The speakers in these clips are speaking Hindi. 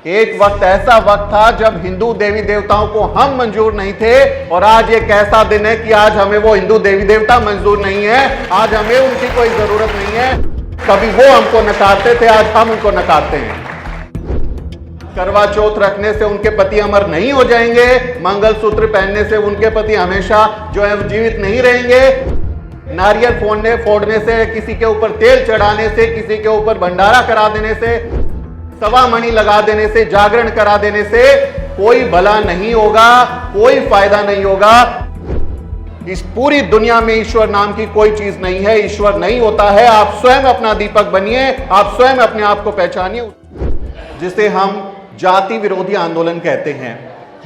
एक वक्त ऐसा वक्त था जब हिंदू देवी देवताओं को हम मंजूर नहीं थे, और आज एक ऐसा दिन है कि आज हमें वो हिंदू देवी देवता मंजूर नहीं है, आज हमें उनकी कोई जरूरत नहीं है। कभी वो हमको नकारते थे, आज हम उनको नकारते हैं। करवा चौथ रखने से उनके पति अमर नहीं हो जाएंगे, मंगलसूत्र पहनने से उनके पति हमेशा जो है जीवित नहीं रहेंगे, नारियल फोड़ने से, किसी के ऊपर तेल चढ़ाने से, किसी के ऊपर भंडारा करा देने से, सवा मणि लगा देने से, जागरण करा देने से कोई भला नहीं होगा, कोई फायदा नहीं होगा। इस पूरी दुनिया में ईश्वर नाम की कोई चीज नहीं है, ईश्वर नहीं होता है। आप स्वयं अपना दीपक बनिए, आप स्वयं अपने आप को पहचानिए। जिसे हम जाति विरोधी आंदोलन कहते हैं,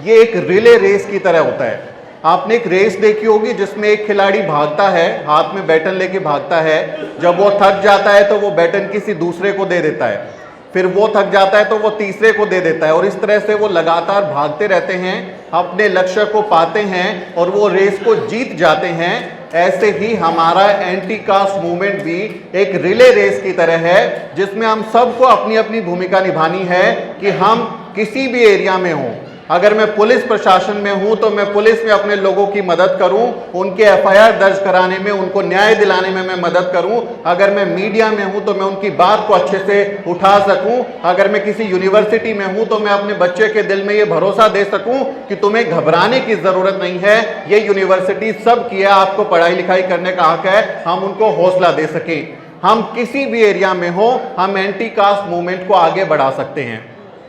ये एक रिले रेस की तरह होता है। आपने एक रेस देखी होगी जिसमें एक खिलाड़ी भागता है, हाथ में बैटन लेके भागता है। जब वो थक जाता है तो वो बैटन किसी दूसरे को दे देता है, फिर वो थक जाता है तो वो तीसरे को दे देता है, और इस तरह से वो लगातार भागते रहते हैं, अपने लक्ष्य को पाते हैं और वो रेस को जीत जाते हैं। ऐसे ही हमारा एंटी कास्ट मूवमेंट भी एक रिले रेस की तरह है, जिसमें हम सबको अपनी अपनी भूमिका निभानी है कि हम किसी भी एरिया में हों। अगर मैं पुलिस प्रशासन में हूं तो मैं पुलिस में अपने लोगों की मदद करूं, उनके एफआईआर दर्ज कराने में, उनको न्याय दिलाने में मैं मदद करूं। अगर मैं मीडिया में हूं तो मैं उनकी बात को अच्छे से उठा सकूं। अगर मैं किसी यूनिवर्सिटी में हूं तो मैं अपने बच्चे के दिल में ये भरोसा दे सकूं कि तुम्हें घबराने की जरूरत नहीं है, ये यूनिवर्सिटी सब की है, आपको पढ़ाई लिखाई करने का हक है, हम उनको हौसला दे सकें। हम किसी भी एरिया में हो, हम एंटी कास्ट मूवमेंट को आगे बढ़ा सकते हैं।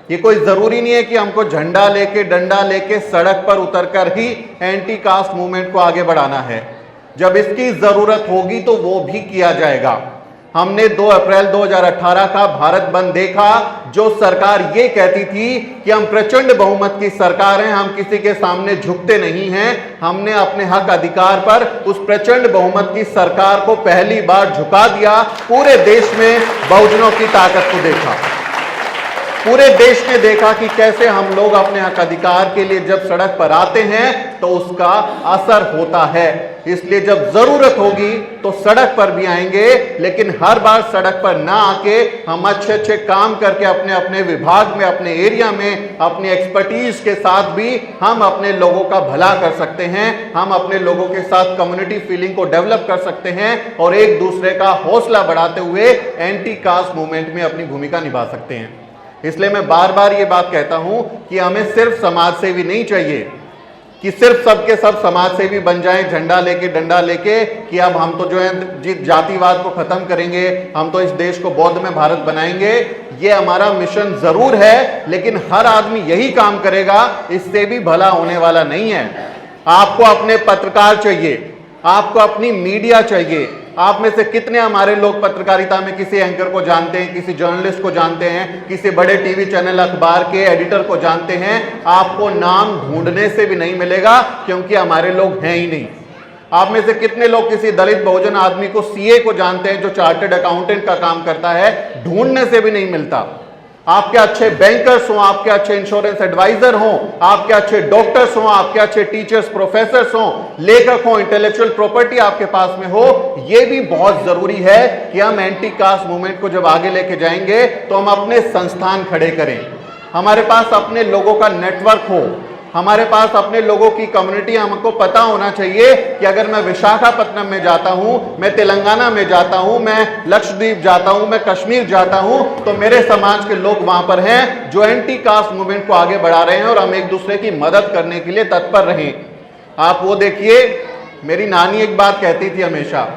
ये कोई जरूरी नहीं है कि हमको झंडा लेके, डंडा लेके सड़क पर उतरकर ही एंटी कास्ट मूवमेंट को आगे बढ़ाना है। जब इसकी जरूरत होगी तो वो भी किया जाएगा। हमने 2 अप्रैल 2018 का भारत बंद देखा, जो सरकार ये कहती थी कि हम प्रचंड बहुमत की सरकार हैं, हम किसी के सामने झुकते नहीं हैं। हमने अपने हक अधिकार पर उस प्रचंड बहुमत की सरकार को पहली बार झुका दिया। पूरे देश में बहुजनों की ताकत को देखा, पूरे देश ने देखा कि कैसे हम लोग अपने हक अधिकार के लिए जब सड़क पर आते हैं तो उसका असर होता है। इसलिए जब जरूरत होगी तो सड़क पर भी आएंगे, लेकिन हर बार सड़क पर ना आके हम अच्छे अच्छे काम करके अपने अपने विभाग में, अपने एरिया में, अपनी एक्सपर्टीज के साथ भी हम अपने लोगों का भला कर सकते हैं। हम अपने लोगों के साथ कम्युनिटी फीलिंग को डेवलप कर सकते हैं और एक दूसरे का हौसला बढ़ाते हुए एंटी कास्ट मूवमेंट में अपनी भूमिका निभा सकते हैं। इसलिए मैं बार बार ये बात कहता हूं कि हमें सिर्फ समाज सेवी नहीं चाहिए कि सिर्फ सबके सब समाज सेवी बन जाएं, झंडा लेके, डंडा लेके, कि अब हम तो जो है जातिवाद को खत्म करेंगे, हम तो इस देश को बौद्ध में भारत बनाएंगे। ये हमारा मिशन जरूर है, लेकिन हर आदमी यही काम करेगा, इससे भी भला होने वाला नहीं है। आपको अपने पत्रकार चाहिए, आपको अपनी मीडिया चाहिए। आप में से कितने हमारे लोग पत्रकारिता में किसी एंकर को जानते हैं, किसी जर्नलिस्ट को जानते हैं, किसी बड़े टीवी चैनल अखबार के एडिटर को जानते हैं? आपको नाम ढूंढने से भी नहीं मिलेगा, क्योंकि हमारे लोग हैं ही नहीं। आप में से कितने लोग किसी दलित बहुजन आदमी को, सीए को जानते हैं, जो चार्टर्ड अकाउंटेंट का काम करता है? ढूंढने से भी नहीं मिलता। आपके अच्छे बैंकर्स हों, आपके अच्छे इंश्योरेंस एडवाइजर हों, आपके अच्छे डॉक्टर्स हों, आपके अच्छे टीचर्स, प्रोफेसर्स हों, लेखक हों, इंटेलेक्चुअल प्रॉपर्टी आपके पास में हो, यह भी बहुत जरूरी है कि हम एंटी कास्ट मूवमेंट को जब आगे लेके जाएंगे तो हम अपने संस्थान खड़े करें, हमारे पास अपने लोगों का नेटवर्क हो, हमारे पास अपने लोगों की कम्युनिटी। हमको पता होना चाहिए कि अगर मैं विशाखापट्टनम में जाता हूं, मैं तेलंगाना में जाता हूं, मैं लक्षद्वीप जाता हूं, मैं कश्मीर जाता हूं, तो मेरे समाज के लोग वहां पर हैं जो एंटी कास्ट मूवमेंट को आगे बढ़ा रहे हैं, और हम एक दूसरे की मदद करने के लिए तत्पर रहें। आप वो देखिए, मेरी नानी एक बात कहती थी हमेशा,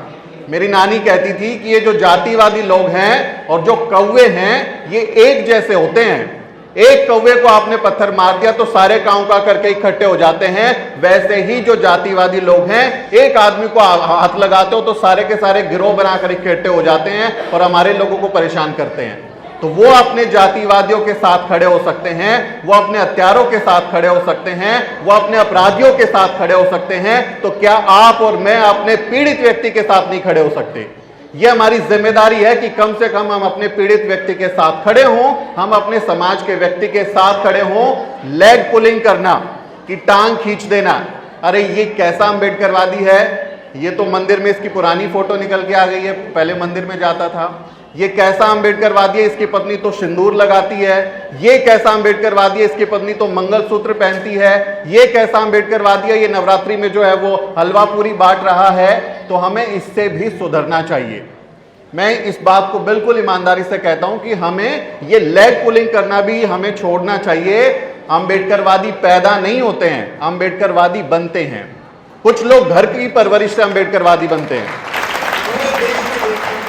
मेरी नानी कहती थी कि ये जो जातिवादी लोग हैं और जो कौवे हैं, ये एक जैसे होते हैं। एक कौवे को आपने पत्थर मार दिया तो सारे काऊ का करके इकट्ठे हो जाते हैं। वैसे ही जो जातिवादी लोग हैं, एक आदमी को हाथ लगाते हो तो सारे के सारे गिरोह बनाकर इकट्ठे हो जाते हैं और हमारे लोगों को परेशान करते हैं। तो वो अपने जातिवादियों के साथ खड़े हो सकते हैं, वो अपने हत्यारों के साथ खड़े हो सकते हैं, वो अपने अपराधियों के साथ खड़े हो सकते हैं, तो क्या आप और मैं अपने पीड़ित व्यक्ति के साथ नहीं खड़े हो सकते? यह हमारी जिम्मेदारी है कि कम से कम हम अपने पीड़ित व्यक्ति के साथ खड़े हों, हम अपने समाज के व्यक्ति के साथ खड़े हों। लेग पुलिंग करना, कि टांग खींच देना, अरे ये कैसा अम्बेडकरवादी है, ये तो मंदिर में इसकी पुरानी फोटो निकल के आ गई है, पहले मंदिर में जाता था। ये कैसा अंबेडकरवादी है, इसकी पत्नी तो सिंदूर लगाती है। ये कैसा अंबेडकरवादी है, इसकी पत्नी तो मंगलसूत्र पहनती है। ये कैसा अंबेडकरवादी है, ये नवरात्रि में जो है वो हलवा पूरी बांट रहा है। तो हमें इससे भी सुधरना चाहिए। मैं इस बात को बिल्कुल ईमानदारी से कहता हूं कि हमें ये लेग पुलिंग करना भी हमें छोड़ना चाहिए। अंबेडकरवादी पैदा नहीं होते हैं, अंबेडकरवादी बनते हैं। कुछ लोग घर की परवरिश से अंबेडकरवादी बनते हैं।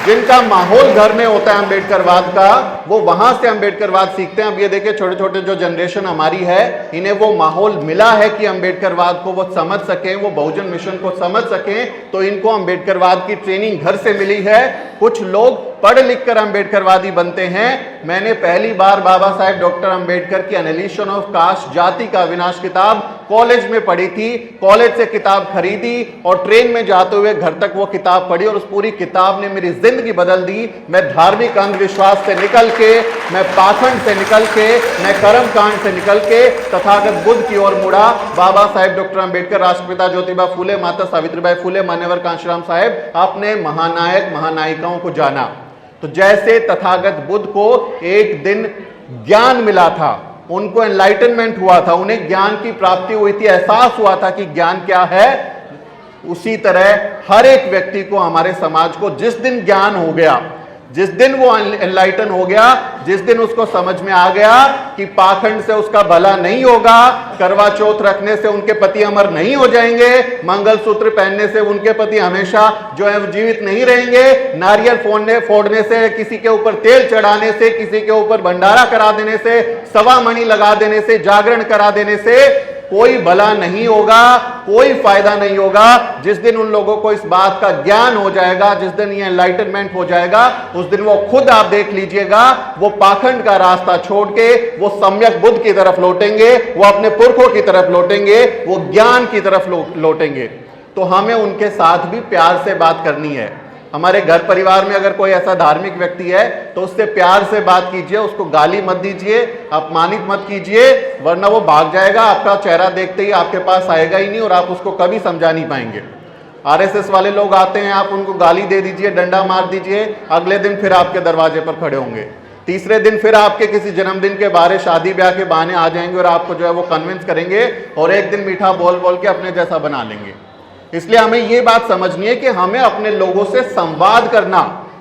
जिनका माहौल घर में होता है अंबेडकरवाद का, वो वहां से अंबेडकरवाद सीखते हैं। अब ये देखिए छोटे छोटे जो जनरेशन हमारी है, इन्हें वो माहौल मिला है कि अंबेडकरवाद को वो समझ सकें, वो बहुजन मिशन को समझ सकें, तो इनको अंबेडकरवाद की ट्रेनिंग घर से मिली है। कुछ लोग पढ़ लिख कर अंबेडकरवादी बनते हैं। मैंने पहली बार बाबा साहेब डॉक्टर अंबेडकर की एनालिसिस ऑफ कास्ट, जाति का विनाश किताब कॉलेज में पढ़ी थी। कॉलेज से किताब खरीदी और ट्रेन में जाते हुए घर तक वो किताब पढ़ी और उस पूरी किताब ने मेरी जिंदगी बदल दी। मैं धार्मिक अंधविश्वास से निकल के, मैं पाखंड से निकल के, मैं कर्मकांड से निकल के तथागत बुद्ध की ओर मुड़ा। बाबा साहेब डॉक्टर अंबेडकर, राष्ट्रपिता ज्योतिबा फूले, माता सावित्रीबाई फूले, मान्यवर कांशीराम साहेब, अपने महानायक महानायिकाओं को जाना। तो जैसे तथागत बुद्ध को एक दिन ज्ञान मिला था, उनको एनलाइटनमेंट हुआ था, उन्हें ज्ञान की प्राप्ति हुई थी, एहसास हुआ था कि ज्ञान क्या है, उसी तरह हर एक व्यक्ति को, हमारे समाज को जिस दिन ज्ञान हो गया, जिस दिन वो एनलाइटन हो गया, जिस दिन उसको समझ में आ गया कि पाखंड से उसका भला नहीं होगा, करवा चौथ रखने से उनके पति अमर नहीं हो जाएंगे, मंगलसूत्र पहनने से उनके पति हमेशा जो है जीवित नहीं रहेंगे, नारियल फोड़ने से, किसी के ऊपर तेल चढ़ाने से, किसी के ऊपर भंडारा करा देने से, सवा मणि लगा देने से, जागरण करा देने से कोई भला नहीं होगा, कोई फायदा नहीं होगा। जिस दिन उन लोगों को इस बात का ज्ञान हो जाएगा, जिस दिन ये एनलाइटनमेंट हो जाएगा, उस दिन वो खुद, आप देख लीजिएगा, वो पाखंड का रास्ता छोड़ के वो सम्यक बुद्ध की तरफ लौटेंगे, वो अपने पुरखों की तरफ लौटेंगे, वो ज्ञान की तरफ लौटेंगे। तो हमें उनके साथ भी प्यार से बात करनी है। हमारे घर परिवार में अगर कोई ऐसा धार्मिक व्यक्ति है तो उससे प्यार से बात कीजिए, उसको गाली मत दीजिए, अपमानित मत कीजिए, वरना वो भाग जाएगा, आपका चेहरा देखते ही आपके पास आएगा ही नहीं और आप उसको कभी समझा नहीं पाएंगे। आरएसएस वाले लोग आते हैं, आप उनको गाली दे दीजिए, डंडा मार दीजिए, अगले दिन फिर आपके दरवाजे पर खड़े होंगे। तीसरे दिन फिर आपके किसी जन्मदिन के बारे, शादी ब्याह के बहाने आ जाएंगे और आपको जो है वो कन्विंस करेंगे और एक दिन मीठा बोल बोल के अपने जैसा बना लेंगे। इसलिए हमें ये बात समझनी है कि हमें अपने लोगों से संवाद करना,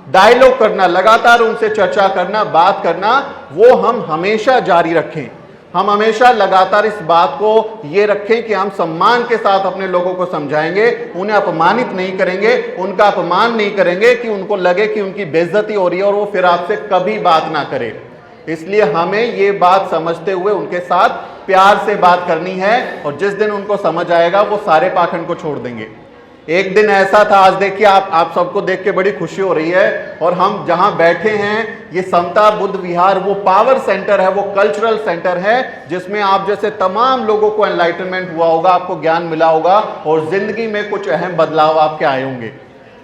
डायलॉग करना, लगातार उनसे चर्चा करना, बात करना, वो हम हमेशा जारी रखें। हम हमेशा लगातार इस बात को ये रखें कि हम सम्मान के साथ अपने लोगों को समझाएंगे, उन्हें अपमानित नहीं करेंगे, उनका अपमान नहीं करेंगे कि उनको लगे कि उनकी बेइज्जती हो रही है और वो फिर आपसे कभी बात ना करे। इसलिए हमें ये बात समझते हुए उनके साथ प्यार से बात करनी है और जिस दिन उनको समझ आएगा वो सारे पाखंड को छोड़ देंगे। एक दिन ऐसा था, आज देखिए आप सबको देख के बड़ी खुशी हो रही है, और हम जहां बैठे हैं ये समता बुद्ध विहार वो पावर सेंटर है, वो कल्चरल सेंटर है जिसमें आप जैसे तमाम लोगों को एनलाइटनमेंट हुआ होगा, आपको ज्ञान मिला होगा और जिंदगी में कुछ अहम बदलाव आपके आए होंगे।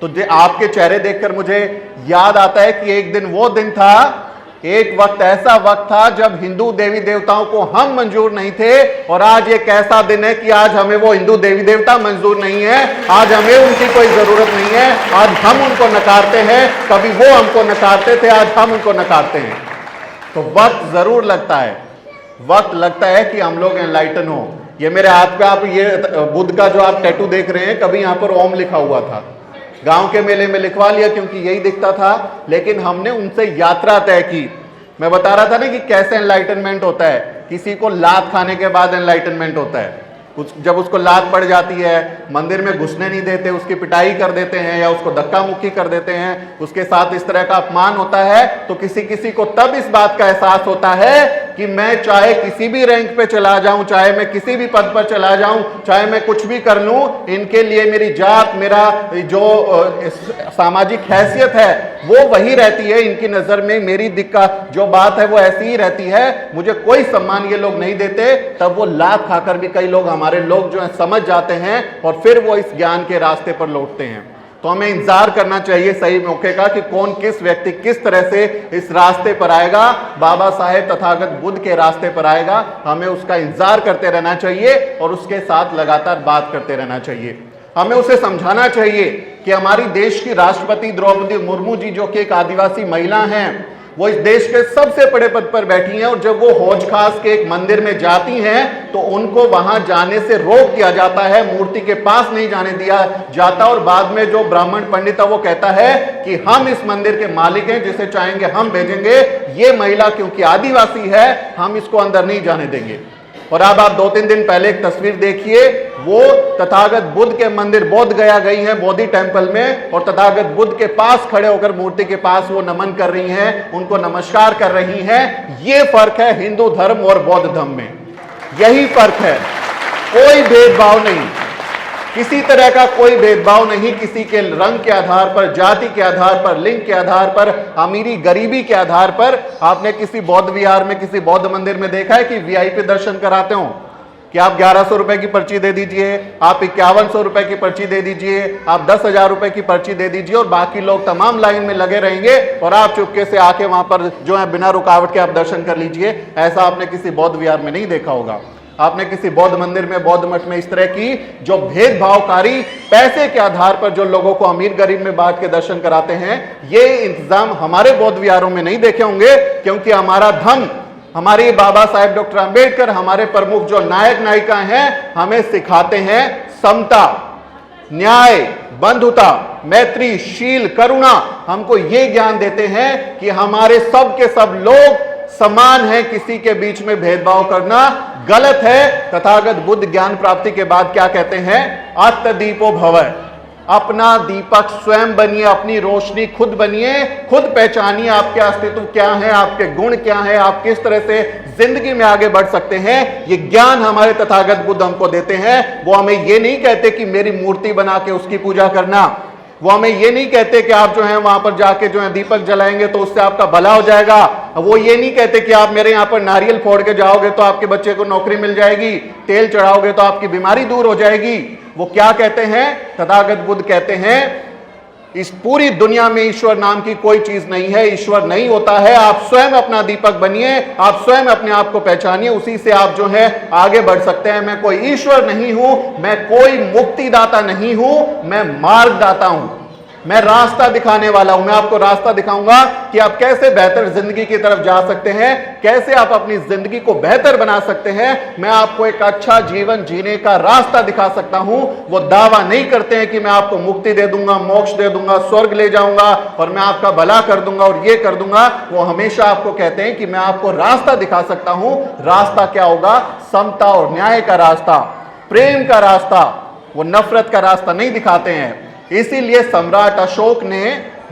तो आपके चेहरे देखकर मुझे याद आता है कि एक दिन वो दिन था, एक वक्त ऐसा वक्त था जब हिंदू देवी देवताओं को हम मंजूर नहीं थे, और आज एक ऐसा दिन है कि आज हमें वो हिंदू देवी देवता मंजूर नहीं है, आज हमें उनकी कोई जरूरत नहीं है, आज हम उनको नकारते हैं। कभी वो हमको नकारते थे, आज हम उनको नकारते हैं। तो वक्त जरूर लगता है, वक्त लगता है कि हम लोग एनलाइटन हो। ये मेरे हाथ पे आप ये बुद्ध का जो आप टैटू देख रहे हैं, कभी यहां पर ओम लिखा हुआ था, गांव के मेले में लिखवा लिया क्योंकि यही दिखता था, लेकिन हमने उनसे यात्रा तय की। मैं बता रहा था ना कि कैसे एनलाइटनमेंट होता है। किसी को लात खाने के बाद एनलाइटनमेंट होता है। जब उसको लात पड़ जाती है, मंदिर में घुसने नहीं देते, उसकी पिटाई कर देते हैं या उसको धक्का मुक्की कर देते हैं, उसके साथ इस तरह का अपमान होता है, तो किसी किसी को तब इस बात का एहसास होता है कि मैं चाहे किसी भी रैंक पे चला जाऊं, चाहे मैं किसी भी पद पर चला जाऊं, चाहे मैं कुछ भी कर लूं, इनके लिए मेरी जात, मेरा जो सामाजिक हैसियत है वो वही रहती है। इनकी नजर में मेरी दिक्कत जो बात है वो ऐसी ही रहती है, मुझे कोई सम्मान ये लोग नहीं देते। तब वो लात खाकर भी कई लोग, हमारे लोग जो है समझ जाते हैं और फिर वो इस ज्ञान के रास्ते पर लौटते हैं। तो हमें इंतजार करना चाहिए सही मौके का कि कौन किस व्यक्ति किस तरह से इस रास्ते पर आएगा, बाबा साहेब तथागत बुद्ध के रास्ते पर आएगा। हमें उसका इंतजार करते रहना चाहिए और उसके साथ लगातार बात करते रहना चाहिए। हमें उसे समझाना चाहिए कि हमारी देश की राष्ट्रपति द्रौपदी मुर्मू जी, जो कि एक आदिवासी महिला हैं, वो इस देश के सबसे बड़े पद पर बैठी हैं, और जब वो हौज खास के एक मंदिर में जाती हैं तो उनको वहां जाने से रोक दिया जाता है, मूर्ति के पास नहीं जाने दिया जाता। और बाद में जो ब्राह्मण पंडित है वो कहता है कि हम इस मंदिर के मालिक हैं, जिसे चाहेंगे हम भेजेंगे, ये महिला क्योंकि आदिवासी है हम इसको अंदर नहीं जाने देंगे। और अब आप 2-3 दिन पहले एक तस्वीर देखिए, वो तथागत बुद्ध के मंदिर बोध गया गई हैं, बोधि टेम्पल में, और तथागत बुद्ध के पास खड़े होकर मूर्ति के पास वो नमन कर रही हैं, उनको नमस्कार कर रही हैं। ये फर्क है हिंदू धर्म और बौद्ध धर्म में, यही फर्क है। कोई भेदभाव नहीं, किसी तरह का कोई भेदभाव नहीं, किसी के रंग के आधार पर, जाति के आधार पर, लिंग के आधार पर, अमीरी गरीबी के आधार पर। आपने किसी बौद्ध विहार में, किसी बौद्ध मंदिर में देखा है कि वीआईपी दर्शन कराते हो कि आप 1100 रुपए की पर्ची दे दीजिए, आप 5100 रुपए की पर्ची दे दीजिए, आप 10,000 रुपए की पर्ची दे दीजिए, और बाकी लोग तमाम लाइन में लगे रहेंगे और आप चुपके से आके वहां पर जो है बिना रुकावट के आप दर्शन कर लीजिए। ऐसा आपने किसी बौद्ध विहार में नहीं देखा होगा। आपने किसी बौद्ध मंदिर में, बौद्ध मठ में इस तरह की जो भेदभावकारी पैसे के आधार पर जो लोगों को अमीर गरीब में बांट के दर्शन कराते हैं, ये इंतजाम हमारे बौद्ध विहारों में नहीं देखे होंगे, क्योंकि हमारा धर्म, हमारे बाबा साहेब डॉक्टर अंबेडकर, हमारे प्रमुख जो नायक नायिका हैं, हमें सिखाते हैं समता, न्याय, बंधुता, मैत्री, शील, करुणा। हमको ये ज्ञान देते हैं कि हमारे सब के सब लोग समान है, किसी के बीच में भेदभाव करना गलत है। तथागत बुद्ध ज्ञान प्राप्ति के बाद क्या कहते हैं? आत्मदीपो भव, अपना दीपक स्वयं बनिए, अपनी रोशनी खुद बनिए, खुद पहचानिए आपके अस्तित्व क्या है, आपके गुण क्या है, आप किस तरह से जिंदगी में आगे बढ़ सकते हैं। ये ज्ञान हमारे तथागत बुद्ध हमको देते हैं। वो हमें ये नहीं कहते कि मेरी मूर्ति बना के उसकी पूजा करना, वो हमें ये नहीं कहते कि आप जो है वहां पर जाके जो है दीपक जलाएंगे तो उससे आपका भला हो जाएगा। वो ये नहीं कहते कि आप मेरे यहाँ पर नारियल फोड़ के जाओगे तो आपके बच्चे को नौकरी मिल जाएगी, तेल चढ़ाओगे तो आपकी बीमारी दूर हो जाएगी। वो क्या कहते हैं? तथागत बुद्ध कहते हैं इस पूरी दुनिया में ईश्वर नाम की कोई चीज नहीं है, ईश्वर नहीं होता है। आप स्वयं अपना दीपक बनिए, आप स्वयं अपने आप को पहचानिए, उसी से आप जो है आगे बढ़ सकते हैं। मैं कोई ईश्वर नहीं हूं, मैं कोई मुक्तिदाता नहीं हूं, मैं मार्गदाता हूं, मैं रास्ता दिखाने वाला हूं। मैं आपको रास्ता दिखाऊंगा कि आप कैसे बेहतर जिंदगी की तरफ जा सकते हैं, कैसे आप अपनी जिंदगी को बेहतर बना सकते हैं। मैं आपको एक अच्छा जीवन जीने का रास्ता दिखा सकता हूं। वो दावा नहीं करते हैं कि मैं आपको मुक्ति दे दूंगा, मोक्ष दे दूंगा, स्वर्ग ले जाऊंगा और मैं आपका भला कर दूंगा और ये कर दूंगा। वो हमेशा आपको कहते हैं कि मैं आपको रास्ता दिखा सकता हूं। रास्ता क्या होगा? समता और न्याय का रास्ता, प्रेम का रास्ता। वो नफरत का रास्ता नहीं दिखाते हैं। इसीलिए सम्राट अशोक ने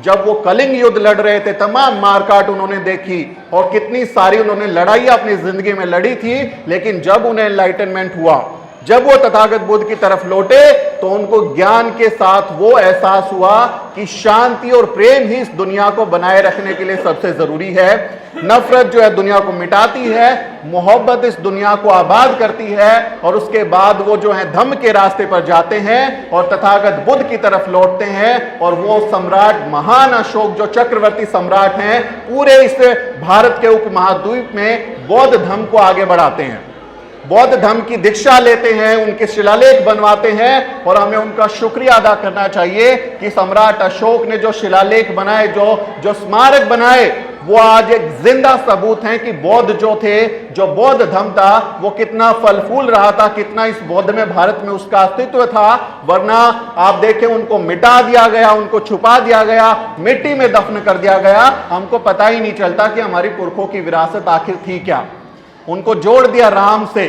जब वो कलिंग युद्ध लड़ रहे थे, तमाम मारकाट उन्होंने देखी और कितनी सारी उन्होंने लड़ाई अपनी जिंदगी में लड़ी थी, लेकिन जब उन्हें एनलाइटनमेंट हुआ, जब वो तथागत बुद्ध की तरफ लौटे, तो उनको ज्ञान के साथ वो एहसास हुआ कि शांति और प्रेम ही इस दुनिया को बनाए रखने के लिए सबसे जरूरी है। नफरत जो है दुनिया को मिटाती है, मोहब्बत इस दुनिया को आबाद करती है। और उसके बाद वो जो है धम्म के रास्ते पर जाते हैं और तथागत बुद्ध की तरफ लौटते हैं। और वो सम्राट महान अशोक जो चक्रवर्ती सम्राट हैं, पूरे इस भारत के उपमहाद्वीप में बौद्ध धर्म को आगे बढ़ाते हैं, बौद्ध धर्म की दीक्षा लेते हैं, उनके शिलालेख बनवाते हैं। और हमें उनका शुक्रिया अदा करना चाहिए कि सम्राट अशोक ने जो शिलालेख बनाए, जो स्मारक बनाए, वो आज एक जिंदा सबूत हैं कि बौद्ध जो थे, जो बौद्ध धर्म था, वो कितना फल फूल रहा था, कितना इस बौद्ध में, भारत में उसका अस्तित्व था। वरना आप देखें उनको मिटा दिया गया, उनको छुपा दिया गया, मिट्टी में दफन कर दिया गया। हमको पता ही नहीं चलता कि हमारी पुरखों की विरासत आखिर थी क्या। उनको जोड़ दिया राम से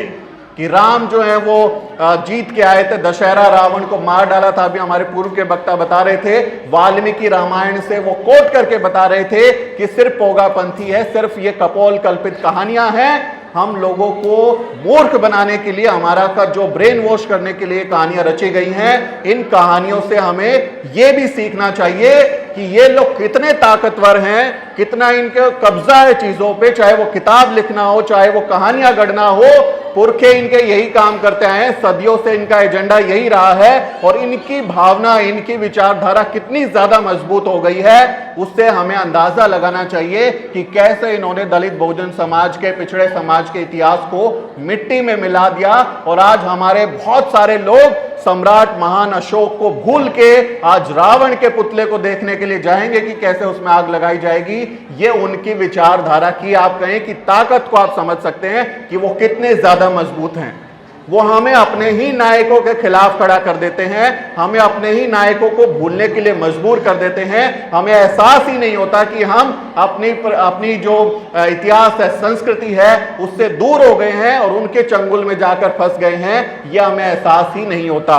कि राम जो है वो जीत के आए थे, दशहरा रावण को मार डाला था। अभी हमारे पूर्व के वक्ता बता रहे थे, वाल्मीकि रामायण से वो कोट करके बता रहे थे कि सिर्फ पोगापंथी है, सिर्फ ये कपोल कल्पित कहानियां हैं। हम लोगों को मूर्ख बनाने के लिए, हमारा का जो ब्रेन वॉश करने के लिए कहानियां रची गई हैं, इन कहानियों से हमें यह भी सीखना चाहिए कि ये लोग कितने ताकतवर हैं, कितना इनका कब्जा है चीजों पे, चाहे वो किताब लिखना हो, चाहे वो कहानियां गढ़ना हो। पुरखे इनके यही काम करते आए हैं, सदियों से इनका एजेंडा यही रहा है। और इनकी भावना, इनकी विचारधारा कितनी ज्यादा मजबूत हो गई है, उससे हमें अंदाजा लगाना चाहिए कि कैसे इन्होंने दलित बहुजन समाज के, पिछड़े समाज के इतिहास को मिट्टी में मिला दिया। और आज हमारे बहुत सारे लोग सम्राट महान अशोक को भूल के आज रावण के पुतले को देखने के लिए जाएंगे कि कैसे उसमें आग लगाई जाएगी। ये उनकी विचारधारा की आप कहें कि ताकत को आप समझ सकते हैं कि वो कितने ज्यादा मजबूत हैं। वो हमें अपने ही नायकों के खिलाफ खड़ा कर देते हैं, हमें अपने ही नायकों को भूलने के लिए मजबूर कर देते हैं। हमें एहसास ही नहीं होता कि हम अपनी जो इतिहास है, संस्कृति है, उससे दूर हो गए हैं और उनके चंगुल में जाकर फंस गए हैं। यह हमें एहसास ही नहीं होता।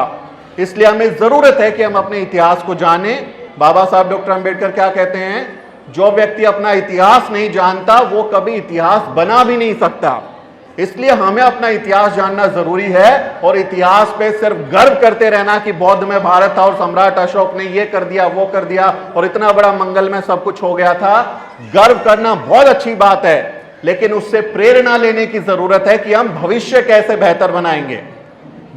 इसलिए हमें जरूरत है कि हम अपने इतिहास को जानें। बाबा साहब डॉक्टर अंबेडकर क्या कहते हैं? जो व्यक्ति अपना इतिहास नहीं जानता वो कभी इतिहास बना भी नहीं सकता। इसलिए हमें अपना इतिहास जानना जरूरी है और इतिहास पे सिर्फ गर्व करते रहना कि बौद्ध में भारत था और सम्राट अशोक ने ये कर दिया, वो कर दिया और इतना बड़ा मंगल में सब कुछ हो गया था। गर्व करना बहुत अच्छी बात है, लेकिन उससे प्रेरणा लेने की जरूरत है कि हम भविष्य कैसे बेहतर बनाएंगे।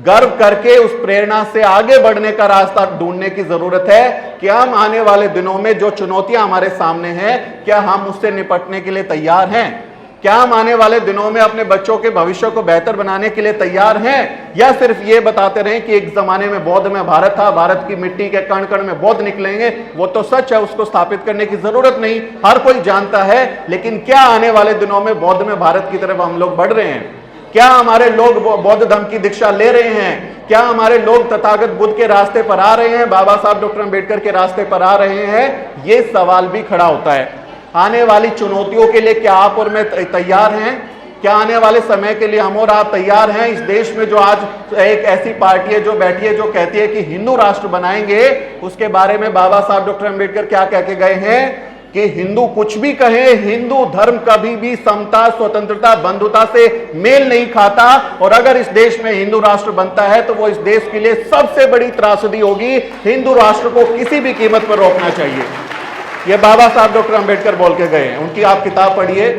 गर्व करके उस प्रेरणा से आगे बढ़ने का रास्ता ढूंढने की जरूरत है कि हम आने वाले दिनों में जो चुनौतियां हमारे सामने हैं, क्या हम उससे निपटने के लिए तैयार हैं? क्या हम आने वाले दिनों में अपने बच्चों के भविष्य को बेहतर बनाने के लिए तैयार हैं, या सिर्फ ये बताते रहें कि एक जमाने में बौद्ध में भारत था, भारत की मिट्टी के कण कण में बौद्ध निकलेंगे? वो तो सच है, उसको स्थापित करने की जरूरत नहीं, हर कोई जानता है। लेकिन क्या आने वाले दिनों में बौद्ध में भारत की तरफ हम लोग बढ़ रहे हैं? क्या हमारे लोग बौद्ध धर्म की दीक्षा ले रहे हैं? क्या हमारे लोग तथागत बुद्ध के रास्ते पर आ रहे हैं, बाबा साहब डॉक्टर अंबेडकर के रास्ते पर आ रहे हैं? ये सवाल भी खड़ा होता है। आने वाली चुनौतियों के लिए क्या आप और मैं तैयार हैं? क्या आने वाले समय के लिए हम और आप तैयार हैं? इस देश में जो आज एक ऐसी पार्टी है जो बैठी है, जो कहती है कि हिंदू राष्ट्र बनाएंगे, उसके बारे में बाबा साहब डॉक्टर अंबेडकर क्या कह के गए हैं कि हिंदू कुछ भी कहे, हिंदू धर्म कभी भी समता, स्वतंत्रता, बंधुता से मेल नहीं खाता और अगर इस देश में हिंदू राष्ट्र बनता है तो वो इस देश के लिए सबसे बड़ी त्रासदी होगी। हिंदू राष्ट्र को किसी भी कीमत पर रोकना चाहिए। ये बाबा साहब डॉक्टर अंबेडकर बोल के गए हैं। उनकी आप किताब पढ़िए,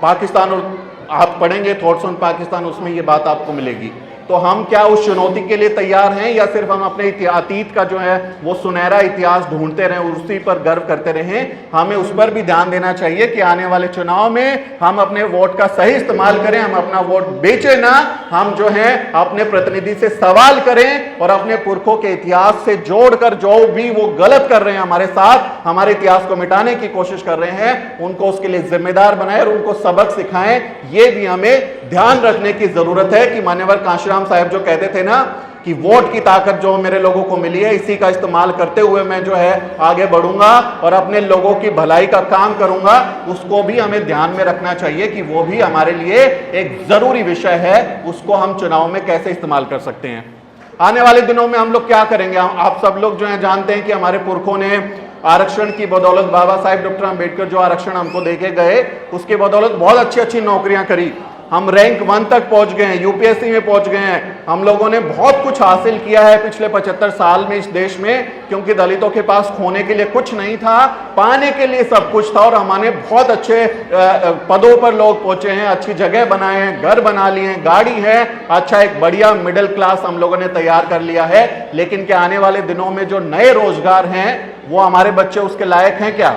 पाकिस्तान, और आप पढ़ेंगे थॉट्स ऑन पाकिस्तान, उसमें ये बात आपको मिलेगी। तो हम क्या उस चुनौती के लिए तैयार हैं, या सिर्फ हम अपने अतीत का जो है वो सुनहरा इतिहास ढूंढते रहें, उसी पर गर्व करते रहें? हमें उस पर भी ध्यान देना चाहिए कि आने वाले चुनाव में हम अपने वोट का सही इस्तेमाल करें, हम अपना वोट बेचे ना, हम जो है अपने प्रतिनिधि से सवाल करें और अपने पुरखों के इतिहास से जोड़कर जो भी वो गलत कर रहे हैं हमारे साथ, हमारे इतिहास को मिटाने की कोशिश कर रहे हैं, उनको उसके लिए जिम्मेदार बनाएं और उनको सबक सिखाएं। ये भी हमें ध्यान रखने की जरूरत है कि मान्यवर कांशीराम साहब जो कहते थे ना कि वोट की ताकत जो मेरे लोगों को मिली है, इसी का इस्तेमाल करते हुए मैं जो है आगे बढ़ूंगा और अपने लोगों की भलाई का काम करूंगा, उसको भी हमें ध्यान में रखना चाहिए कि वो भी हमारे लिए एक जरूरी विषय है। उसको हम चुनाव में कैसे इस्तेमाल कर सकते हैं? आने वाले दिनों में हम लोग क्या करेंगे? आप सब लोग जो है जानते हैं कि हमारे पुरखों ने आरक्षण की बदौलत, बाबा साहेब डॉक्टर अंबेडकर जो आरक्षण हमको देके गए, उसकी बदौलत बहुत अच्छी अच्छी नौकरियां करी। हम रैंक 1 तक पहुंच गए हैं, यूपीएससी में पहुंच गए हैं। हम लोगों ने बहुत कुछ हासिल किया है पिछले 75 साल में इस देश में, क्योंकि दलितों के पास खोने के लिए कुछ नहीं था, पाने के लिए सब कुछ था और हमने बहुत अच्छे पदों पर लोग पहुंचे हैं, अच्छी जगह बनाए हैं, घर बना लिए हैं, गाड़ी है, अच्छा एक बढ़िया मिडिल क्लास हम लोगों ने तैयार कर लिया है। लेकिन क्या आने वाले दिनों में जो नए रोजगार हैं वो हमारे बच्चे उसके लायक हैं क्या?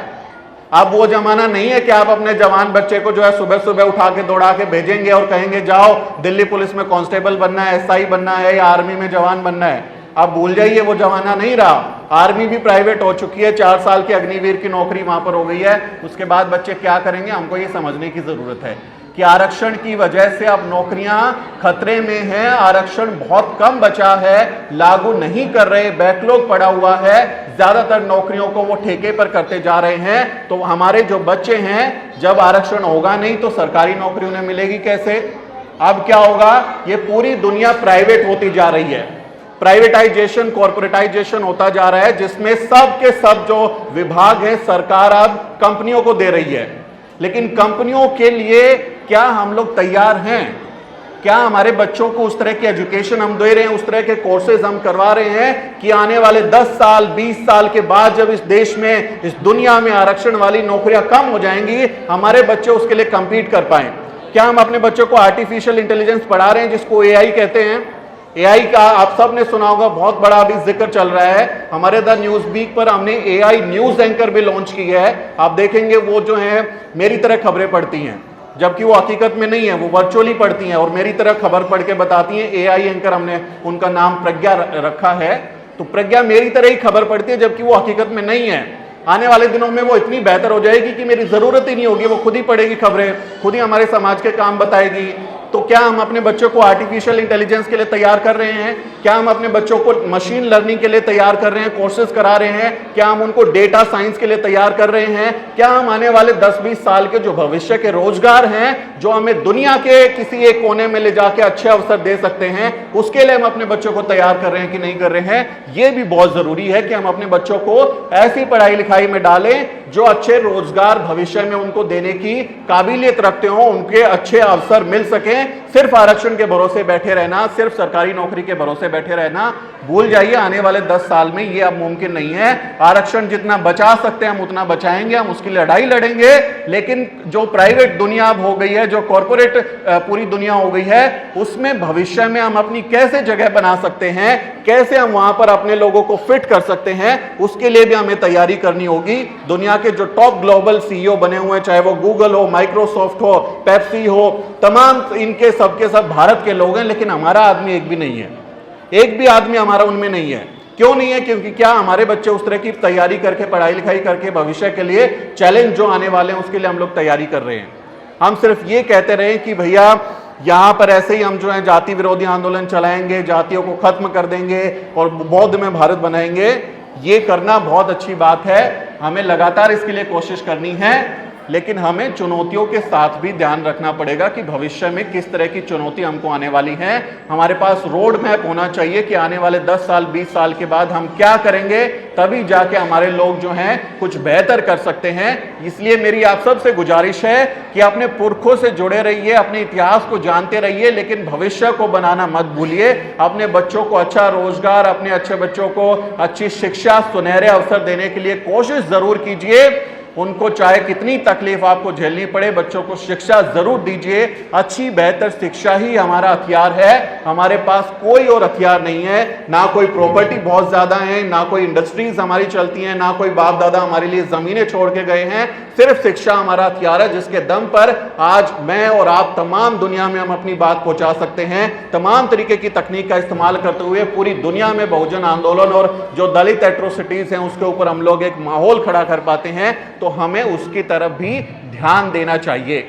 अब वो जमाना नहीं है कि आप अपने जवान बच्चे को जो है सुबह सुबह उठा के दौड़ा के भेजेंगे और कहेंगे जाओ दिल्ली पुलिस में कांस्टेबल बनना है, एसआई बनना है या आर्मी में जवान बनना है। अब भूल जाइए, वो जमाना नहीं रहा। आर्मी भी प्राइवेट हो चुकी है, 4 साल की अग्निवीर की नौकरी वहां पर हो गई है। उसके बाद बच्चे क्या करेंगे? हमको ये समझने की जरूरत है कि आरक्षण की वजह से अब नौकरियां खतरे में हैं, आरक्षण बहुत कम बचा है, लागू नहीं कर रहे, बैकलॉग पड़ा हुआ है, ज्यादातर नौकरियों को वो ठेके पर करते जा रहे हैं। तो हमारे जो बच्चे हैं, जब आरक्षण होगा नहीं तो सरकारी नौकरी उन्हें मिलेगी कैसे? अब क्या होगा? ये पूरी दुनिया प्राइवेट होती जा रही है, प्राइवेटाइजेशन, कॉर्पोरेटाइजेशन होता जा रहा है, जिसमें सब के सब जो विभाग हैं सरकार अब कंपनियों को दे रही है। लेकिन कंपनियों के लिए क्या हम लोग तैयार हैं? क्या हमारे बच्चों को उस तरह की एजुकेशन हम दे रहे हैं, उस तरह के कोर्सेज हम करवा रहे हैं कि आने वाले 10 साल 20 साल के बाद जब इस देश में, इस दुनिया में आरक्षण वाली नौकरियां कम हो जाएंगी, हमारे बच्चे उसके लिए कंपीट कर पाए? क्या हम अपने बच्चों को आर्टिफिशियल इंटेलिजेंस पढ़ा रहे हैं, जिसको एआई कहते हैं? एआई का आप सब ने सुना होगा, बहुत बड़ा अभी जिक्र चल रहा है। हमारे द न्यूज वीक पर हमने एआई न्यूज एंकर भी लॉन्च की है। आप देखेंगे वो जो है मेरी तरह खबरें पढ़ती हैं, जबकि वो हकीकत में नहीं है, वो वर्चुअली पढ़ती हैं और मेरी तरह खबर पढ़ के बताती हैं। एआई एंकर हमने उनका नाम प्रज्ञा रखा है, तो प्रज्ञा मेरी तरह ही खबर पढ़ती है, जबकि वो हकीकत में नहीं है। आने वाले दिनों में वो इतनी बेहतर हो जाएगी कि मेरी जरूरत ही नहीं होगी, वो खुद ही पढ़ेगी खबरें, खुद ही हमारे समाज के काम बताएगी। तो क्या हम अपने बच्चों को आर्टिफिशियल इंटेलिजेंस के लिए तैयार कर रहे हैं? क्या हम अपने बच्चों को मशीन लर्निंग के लिए तैयार कर रहे हैं, कोर्सेज करा रहे हैं? क्या हम उनको डेटा साइंस के लिए तैयार कर रहे हैं? क्या हम आने वाले 10-20 साल के जो भविष्य के रोजगार हैं, जो हमें दुनिया के किसी एक कोने में ले जाके अच्छे अवसर दे सकते हैं, उसके लिए हम अपने बच्चों को तैयार कर रहे हैं कि नहीं कर रहे हैं? यह भी बहुत जरूरी है कि हम अपने बच्चों को ऐसी पढ़ाई लिखाई में डालें जो अच्छे रोजगार भविष्य में उनको देने की काबिलियत रखते हो, उनके अच्छे अवसर मिल सकें। सिर्फ आरक्षण के भरोसे बैठे रहना, सिर्फ सरकारी नौकरी के भरोसे बैठे रहना भूल जाइए। आने वाले 10 साल में ये अब मुमकिन नहीं है। आरक्षण जितना बचा सकते हैं हम उतना बचाएंगे, हम उसकी लड़ाई लड़ेंगे, लेकिन जो प्राइवेट दुनिया अब हो गई है, जो कॉर्पोरेट पूरी दुनिया हो गई है, उसमें भविष्य में हम अपनी कैसे जगह बना सकते हैं, कैसे हम वहां पर अपने लोगों को फिट कर सकते हैं, उसके लिए भी हमें तैयारी करनी होगी। दुनिया के जो टॉप ग्लोबल सीईओ बने हुए हैं, चाहे वो गूगल हो, माइक्रोसॉफ्ट हो, पेप्सी हो, तमाम इनके सबके सब भारत के लोग हैं, लेकिन हमारा आदमी एक भी नहीं है, एक भी आदमी हमारा उनमें नहीं है। क्यों नहीं है? क्योंकि क्या हमारे बच्चे उस तरह की तैयारी करके, पढ़ाई लिखाई करके भविष्य के लिए चैलेंज जो आने वाले हैं उसके लिए हम लोग तैयारी कर रहे हैं? हम सिर्फ ये कहते रहे कि भैया यहां पर ऐसे ही हम जो है जाति विरोधी आंदोलन चलाएंगे, जातियों को खत्म कर देंगे और बौद्ध में भारत बनाएंगे। ये करना बहुत अच्छी बात है, हमें लगातार इसके लिए कोशिश करनी है, लेकिन हमें चुनौतियों के साथ भी ध्यान रखना पड़ेगा कि भविष्य में किस तरह की चुनौती हमको आने वाली है। हमारे पास रोड मैप होना चाहिए कि आने वाले 10 साल 20 साल के बाद हम क्या करेंगे, तभी जाके हमारे लोग जो हैं कुछ बेहतर कर सकते हैं। इसलिए मेरी आप सबसे गुजारिश है कि अपने पुरखों से जुड़े रहिए, अपने इतिहास को जानते रहिए, लेकिन भविष्य को बनाना मत भूलिए। अपने बच्चों को अच्छा रोजगार, अपने अच्छे बच्चों को अच्छी शिक्षा, सुनहरे अवसर देने के लिए कोशिश जरूर कीजिए। उनको चाहे कितनी तकलीफ आपको झेलनी पड़े, बच्चों को शिक्षा जरूर दीजिए। अच्छी बेहतर शिक्षा ही हमारा हथियार है, हमारे पास कोई और हथियार नहीं है। ना कोई प्रॉपर्टी बहुत ज्यादा है, ना कोई इंडस्ट्रीज हमारी चलती हैं, ना कोई बाप दादा हमारे लिए जमीनें छोड़ के गए हैं। सिर्फ शिक्षा हमारा हथियार है, जिसके दम पर आज मैं और आप तमाम दुनिया में हम अपनी बात पहुंचा सकते हैं। तमाम तरीके की तकनीक का इस्तेमाल करते हुए पूरी दुनिया में बहुजन आंदोलन और जो दलित एट्रोसिटीज हैं उसके ऊपर हम लोग एक माहौल खड़ा कर पाते हैं, तो हमें उसकी तरफ भी ध्यान देना चाहिए।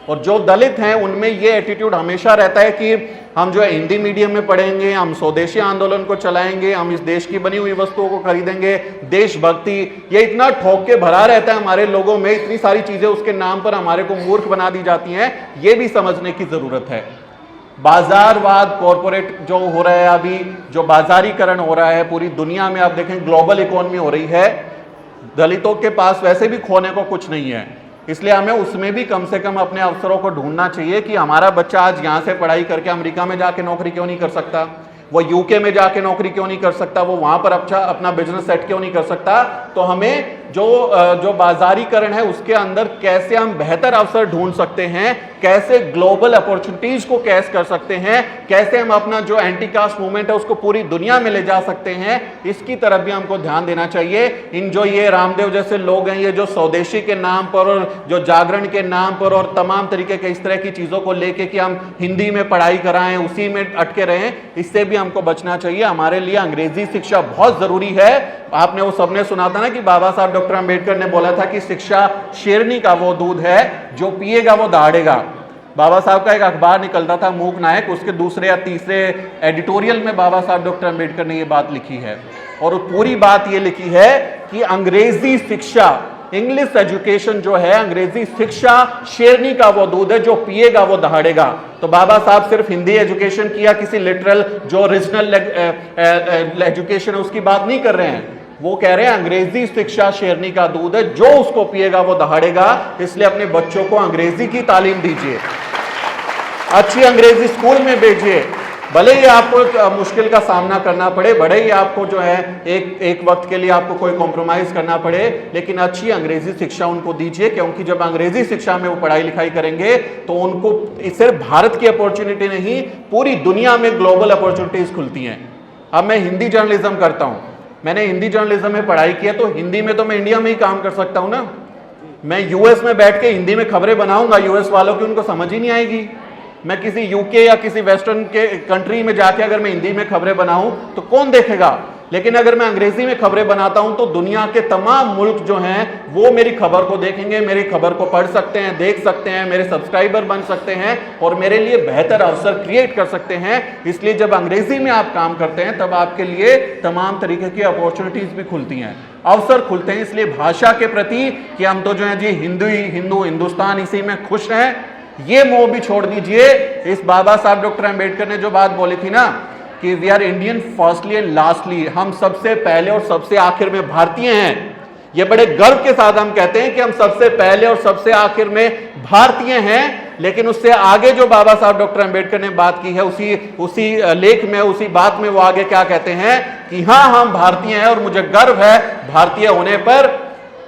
और जो दलित हैं उनमें ये एटीट्यूड हमेशा रहता है कि हम जो है हिंदी मीडियम में पढ़ेंगे, हम स्वदेशी आंदोलन को चलाएंगे, हम इस देश की बनी हुई वस्तुओं को खरीदेंगे, देशभक्ति, ये इतना ठोक के भरा रहता है हमारे लोगों में, इतनी सारी चीजें उसके नाम पर हमारे को मूर्ख बना दी जाती हैं। ये भी समझने की जरूरत है। बाजारवाद, कॉर्पोरेट जो हो रहा है अभी, जो बाजारीकरण हो रहा है पूरी दुनिया में, आप देखें ग्लोबल इकोनॉमी हो रही है, दलितों के पास वैसे भी खोने को कुछ नहीं है, इसलिए हमें उसमें भी कम से कम अपने अवसरों को ढूंढना चाहिए कि हमारा बच्चा आज यहाँ से पढ़ाई करके अमेरिका में जाके नौकरी क्यों नहीं कर सकता, वो यूके में जाके नौकरी क्यों नहीं कर सकता, वो वहां पर अच्छा अपना बिजनेस सेट क्यों नहीं कर सकता। तो हमें जो बाजारीकरण है उसके अंदर कैसे हम बेहतर अवसर ढूंढ सकते हैं, कैसे ग्लोबल अपॉर्चुनिटीज को कैच कर सकते हैं, कैसे हम अपना जो एंटी कास्ट मूवमेंट है उसको पूरी दुनिया में ले जा सकते हैं, इसकी तरफ भी हमको ध्यान देना चाहिए। इन जो ये रामदेव जैसे लोग हैं, ये जो स्वदेशी के नाम पर और जो जागरण के नाम पर और तमाम तरीके के इस तरह की चीजों को लेके कि हम हिंदी में पढ़ाई कराएं, उसी में अटके रहें, इससे भी हमको बचना चाहिए। हमारे लिए अंग्रेजी शिक्षा बहुत जरूरी है। आपने वो सबने सुना था ना कि बाबा साहब डॉक्टर अंबेडकर ने बोला था कि शिक्षा शेरनी का वो दूध है जो पिएगा वो दहाड़ेगा। बाबा साहब का एक अखबार निकलता था मूक नायक, उसके दूसरे या तीसरे एडिटोरियल में बाबा साहब डॉक्टर अंबेडकर ने ये बात लिखी है, और पूरी बात ये लिखी है कि अंग्रेजी शिक्षा, इंग्लिश एजुकेशन जो है, अंग्रेजी शिक्षा शेरनी का वो दूध है जो पिएगा वो दहाड़ेगा। तो बाबा साहब सिर्फ हिंदी एजुकेशन की या किसी लिटरल जो ओरिजिनल एजुकेशन है उसकी बात नहीं कर रहे हैं, वो कह रहे हैं अंग्रेजी शिक्षा शेरनी का दूध है, जो उसको पिएगा वो दहाड़ेगा। इसलिए अपने बच्चों को अंग्रेजी की तालीम दीजिए, अच्छी अंग्रेजी स्कूल में भेजिए, भले ही आपको मुश्किल का सामना करना पड़े, भले ही आपको जो है एक वक्त के लिए आपको कोई कॉम्प्रोमाइज करना पड़े, लेकिन अच्छी अंग्रेजी शिक्षा उनको दीजिए, क्योंकि जब अंग्रेजी शिक्षा में वो पढ़ाई लिखाई करेंगे तो उनको सिर्फ भारत की अपॉर्चुनिटी नहीं, पूरी दुनिया में ग्लोबल अपॉर्चुनिटीज खुलती हैं। अब मैं हिंदी जर्नलिज्म करता हूं, मैंने हिंदी जर्नलिज्म में पढ़ाई की है, तो हिंदी में तो मैं इंडिया में ही काम कर सकता हूं ना, मैं यूएस में बैठ के हिंदी में खबरें बनाऊंगा यूएस वालों की, उनको समझ ही नहीं आएगी। मैं किसी यूके या किसी वेस्टर्न के कंट्री में जाके अगर मैं हिंदी में खबरें बनाऊं तो कौन देखेगा? लेकिन अगर मैं अंग्रेजी में खबरें बनाता हूं तो दुनिया के तमाम मुल्क जो हैं वो मेरी खबर को देखेंगे, मेरी खबर को पढ़ सकते हैं, देख सकते हैं, मेरे सब्सक्राइबर बन सकते हैं और मेरे लिए बेहतर अवसर क्रिएट कर सकते हैं। इसलिए जब अंग्रेजी में आप काम करते हैं तब आपके लिए तमाम तरीके की अपॉर्चुनिटीज भी खुलती हैं, अवसर खुलते हैं। इसलिए भाषा के प्रति कि हम तो जो है जी हिंदुस्तान इसी में खुश हैं, ये मोह भी छोड़ दीजिए। इस बाबा साहब डॉक्टर अंबेडकर ने जो बात बोली थी ना कि we are Indian firstly and lastly, हम सबसे पहले और सबसे आखिर में भारतीय हैं। ये बड़े गर्व के साथ हम कहते हैं कि हम सबसे पहले और सबसे आखिर में भारतीय हैं। लेकिन उससे आगे जो बाबा साहब डॉक्टर अंबेडकर ने बात की है उसी लेख में, उसी बात में वो आगे क्या कहते हैं कि हाँ, हम भारतीय हैं और मुझे गर्व है भारतीय होने पर।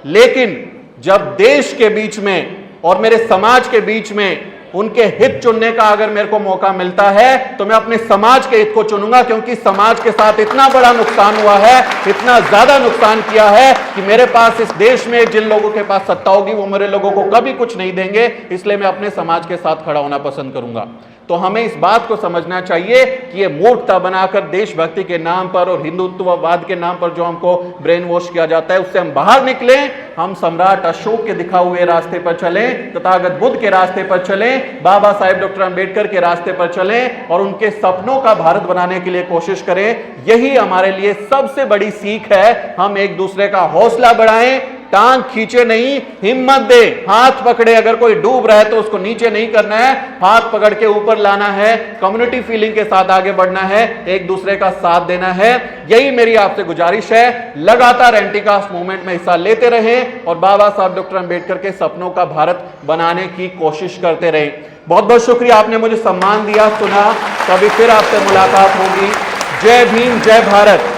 लेकिन जब देश के बीच में और मेरे समाज के बीच में उनके हित चुनने का अगर मेरे को मौका मिलता है तो मैं अपने समाज के हित को चुनूंगा, क्योंकि समाज के साथ इतना बड़ा नुकसान हुआ है, इतना ज्यादा नुकसान किया है कि मेरे पास इस देश में जिन लोगों के पास सत्ता होगी वो मेरे लोगों को कभी कुछ नहीं देंगे। इसलिए मैं अपने समाज के साथ खड़ा होना पसंद करूंगा। तो हमें इस बात को समझना चाहिए कि ये मूर्खता बनाकर देशभक्ति के नाम पर और हिंदुत्ववाद के नाम पर जो हमको ब्रेन वॉश किया जाता है उससे हम बाहर निकलें। हम सम्राट अशोक के दिखाए हुए रास्ते पर चलें, तथागत बुद्ध के रास्ते पर चलें, बाबा साहेब डॉक्टर अंबेडकर के रास्ते पर चलें और उनके सपनों का भारत बनाने के लिए कोशिश करें। यही हमारे लिए सबसे बड़ी सीख है। हम एक दूसरे का हौसला बढ़ाएं, टांग खींचे नहीं, हिम्मत दे, हाथ पकड़े। अगर कोई डूब रहा है तो उसको नीचे नहीं करना है, हाथ पकड़ के ऊपर लाना है, कम्युनिटी फीलिंग के साथ आगे बढ़ना है, एक दूसरे का साथ देना है। यही मेरी आपसे गुजारिश है। लगातार एंटीकास्ट मूवमेंट में हिस्सा लेते रहें और बाबा साहब डॉक्टर अंबेडकर के सपनों का भारत बनाने की कोशिश करते रहें। बहुत बहुत शुक्रिया, आपने मुझे सम्मान दिया, सुना। कभी फिर आपसे मुलाकात होगी। जय भीम, जय भारत।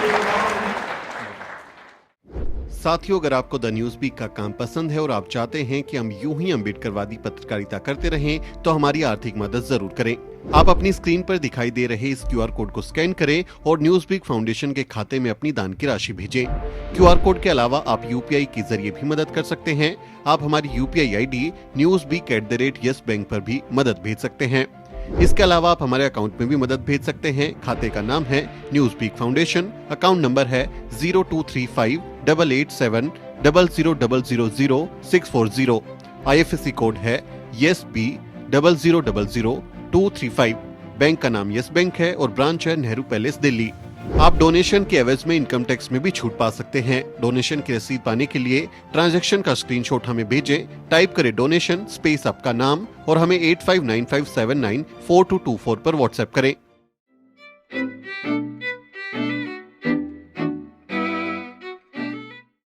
साथियों, अगर आपको द न्यूज वीक का काम पसंद है और आप चाहते हैं कि हम यूं ही अम्बेडकरवादी पत्रकारिता करते रहें तो हमारी आर्थिक मदद जरूर करें। आप अपनी स्क्रीन पर दिखाई दे रहे इस क्यूआर कोड को स्कैन करें और न्यूज वीक फाउंडेशन के खाते में अपनी दान की राशि भेजें। क्यूआर कोड के अलावा आप यूपीआई के जरिए भी मदद कर सकते हैं। आप हमारी यूपीआई आईडी newsweek@yes बैंक पर भी मदद भेज सकते हैं। इसके अलावा आप हमारे अकाउंट में भी मदद भेज सकते हैं। खाते का नाम है news week foundation, account number है 02358800000640। IFSC कोड है YesB000235। बैंक का नाम यस बैंक है और ब्रांच है नेहरू पैलेस, दिल्ली। आप डोनेशन के एवज में इनकम टैक्स में भी छूट पा सकते हैं। डोनेशन की रसीद पाने के लिए ट्रांजैक्शन का स्क्रीनशॉट हमें भेजें। टाइप करें डोनेशन स्पेस आपका नाम और हमें 8595794224 पर व्हाट्सएप करें।